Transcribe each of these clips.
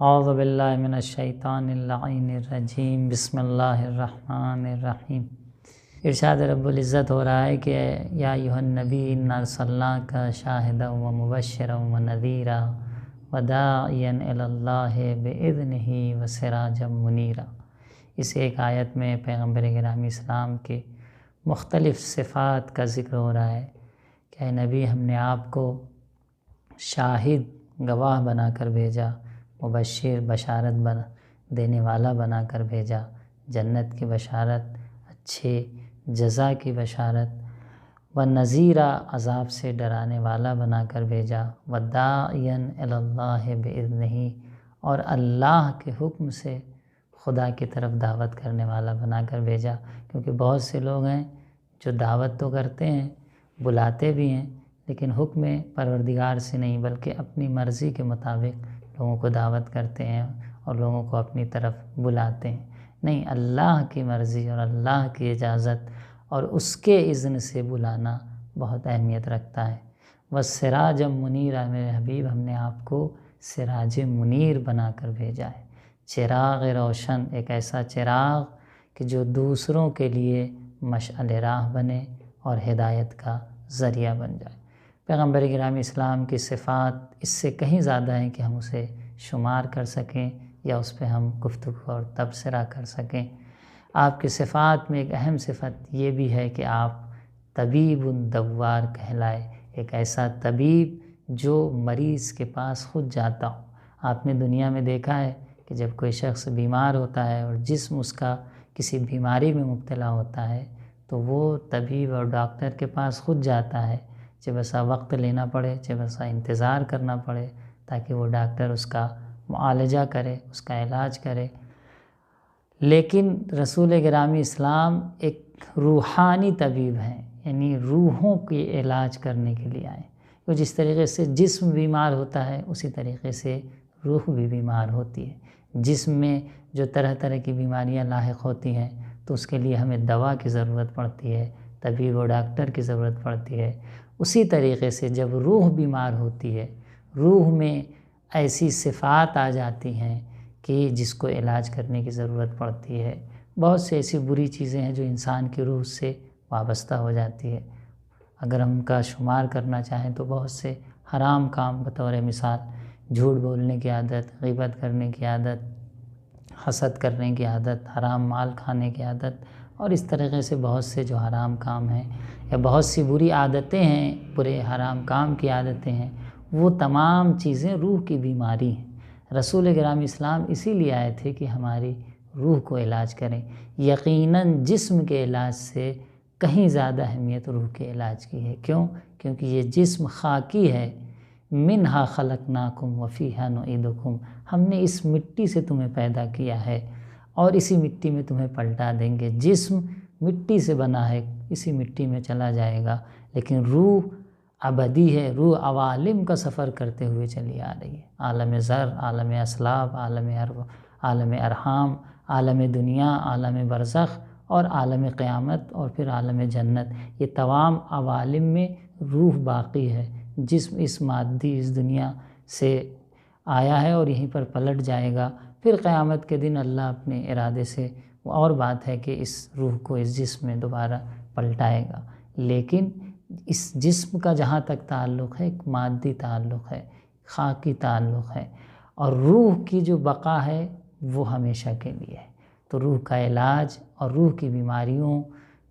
اعوذ باللہ من الشیطان اللعین الرجیم، بسم اللہ الرحمن الرحیم۔ ارشاد رب العزت ہو رہا ہے کہ یا ایھا النبی انا ارسلناک شاہدا ومبشرا ونذیرا وداعیا الی اللہ باذنہ وسراجا منیرا۔ اس ایک آیت میں پیغمبر گرامی اسلام کے مختلف صفات کا ذکر ہو رہا ہے کہ اے نبی، ہم نے آپ کو شاہد گواہ بنا کر بھیجا، مبشر بشارت دینے والا بنا کر بھیجا، جنت کی بشارت، اچھے جزا کی بشارت، ونذیرا عذاب سے ڈرانے والا بنا کر بھیجا، وداعیا الی اللہ باذنہ اور اللہ کے حکم سے خدا کی طرف دعوت کرنے والا بنا کر بھیجا۔ کیونکہ بہت سے لوگ ہیں جو دعوت تو کرتے ہیں، بلاتے بھی ہیں، لیکن حکم پروردگار سے نہیں بلکہ اپنی مرضی کے مطابق لوگوں کو دعوت کرتے ہیں اور لوگوں کو اپنی طرف بلاتے ہیں۔ نہیں، اللہ کی مرضی اور اللہ کی اجازت اور اس کے اذن سے بلانا بہت اہمیت رکھتا ہے۔ وَسِرَاجًا مُنِيرًا، میرے حبیب، ہم نے آپ کو سراج منیر بنا کر بھیجا ہے، چراغ روشن، ایک ایسا چراغ کہ جو دوسروں کے لیے مشعل راہ بنے اور ہدایت کا ذریعہ بن جائے۔ پیغمبر گرامی اسلام کی صفات اس سے کہیں زیادہ ہیں کہ ہم اسے شمار کر سکیں یا اس پہ ہم گفتگو اور تبصرہ کر سکیں۔ آپ کی صفات میں ایک اہم صفت یہ بھی ہے کہ آپ طبیب دوار کہلائے، ایک ایسا طبیب جو مریض کے پاس خود جاتا ہو۔ آپ نے دنیا میں دیکھا ہے کہ جب کوئی شخص بیمار ہوتا ہے اور جسم اس کا کسی بیماری میں مبتلا ہوتا ہے تو وہ طبیب اور ڈاکٹر کے پاس خود جاتا ہے، چہ بسا وقت لینا پڑے، چہ بسا انتظار کرنا پڑے، تاکہ وہ ڈاکٹر اس کا معالجہ کرے، اس کا علاج کرے۔ لیکن رسول گرامی اسلام ایک روحانی طبیب ہیں، یعنی روحوں کے علاج کرنے کے لیے آئے۔ وہ جس طریقے سے جسم بیمار ہوتا ہے اسی طریقے سے روح بھی بیمار ہوتی ہے۔ جسم میں جو طرح طرح کی بیماریاں لاحق ہوتی ہیں تو اس کے لیے ہمیں دوا کی ضرورت پڑتی ہے، طبیب و ڈاکٹر کی ضرورت پڑتی ہے۔ اسی طریقے سے جب روح بیمار ہوتی ہے، روح میں ایسی صفات آ جاتی ہیں کہ جس کو علاج کرنے کی ضرورت پڑتی ہے۔ بہت سے ایسی بری چیزیں ہیں جو انسان کی روح سے وابستہ ہو جاتی ہے۔ اگر ہم ان کا شمار کرنا چاہیں تو بہت سے حرام کام، بطور مثال جھوٹ بولنے کی عادت، غیبت کرنے کی عادت، حسد کرنے کی عادت، حرام مال کھانے کی عادت، اور اس طریقے سے بہت سے جو حرام کام ہیں یا بہت سی بری عادتیں ہیں، برے حرام کام کی عادتیں ہیں، وہ تمام چیزیں روح کی بیماری ہیں۔ رسول گرامی اسلام اسی لیے آئے تھے کہ ہماری روح کو علاج کریں۔ یقیناً جسم کے علاج سے کہیں زیادہ اہمیت روح کے علاج کی ہے۔ کیوں؟ کیونکہ یہ جسم خاکی ہے، منہا خلقناکم وفیہا نعیدکم، ہم نے اس مٹی سے تمہیں پیدا کیا ہے اور اسی مٹی میں تمہیں پلٹا دیں گے۔ جسم مٹی سے بنا ہے، اسی مٹی میں چلا جائے گا، لیکن روح ابدی ہے، روح عوالم کا سفر کرتے ہوئے چلی آ رہی ہے۔ عالم ذر، عالم اسلاف، عالم ارحام، عالم دنیا، عالم برزخ اور عالم قیامت اور پھر عالم جنت، یہ تمام عوالم میں روح باقی ہے۔ جسم اس مادی، اس دنیا سے آیا ہے اور یہیں پر پلٹ جائے گا، پھر قیامت کے دن اللہ اپنے ارادے سے، وہ اور بات ہے کہ اس روح کو اس جسم میں دوبارہ پلٹائے گا۔ لیکن اس جسم کا جہاں تک تعلق ہے ایک مادی تعلق ہے، خاکی تعلق ہے، اور روح کی جو بقا ہے وہ ہمیشہ کے لیے ہے۔ تو روح کا علاج اور روح کی بیماریوں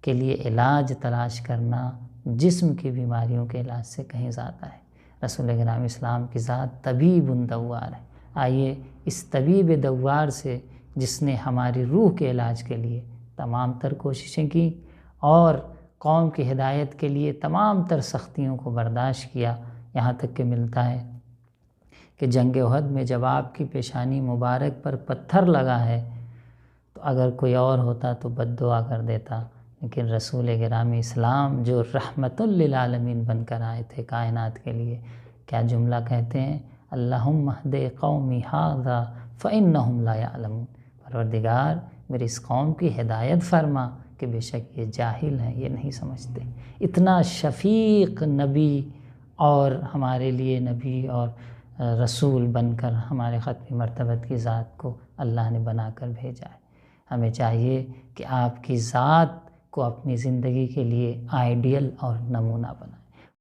کے لیے علاج تلاش کرنا جسم کی بیماریوں کے علاج سے کہیں زیادہ ہے۔ رسول گرامی اسلام کی ذات طبیب دوار ہے۔ آئیے اس طبیب دوار سے، جس نے ہماری روح کے علاج کے لیے تمام تر کوششیں کی اور قوم کی ہدایت کے لیے تمام تر سختیوں کو برداشت کیا، یہاں تک کہ ملتا ہے کہ جنگ احد میں جب آپ کی پیشانی مبارک پر پتھر لگا ہے تو اگر کوئی اور ہوتا تو بد دعا کر دیتا، لیکن رسول گرامی اسلام جو رحمت للعالمین بن کر آئے تھے کائنات کے لیے، کیا جملہ کہتے ہیں؟ اللہم اہد قومی ھذا فانہم لا یعلمون، پروردگار میری اس قوم کی ہدایت فرما کہ بے شک یہ جاہل ہیں، یہ نہیں سمجھتے۔ اتنا شفیق نبی اور ہمارے لیے نبی اور رسول بن کر ہمارے ختم مرتبت کی ذات کو اللہ نے بنا کر بھیجا ہے۔ ہمیں چاہیے کہ آپ کی ذات کو اپنی زندگی کے لیے آئیڈیل اور نمونہ بنائیں۔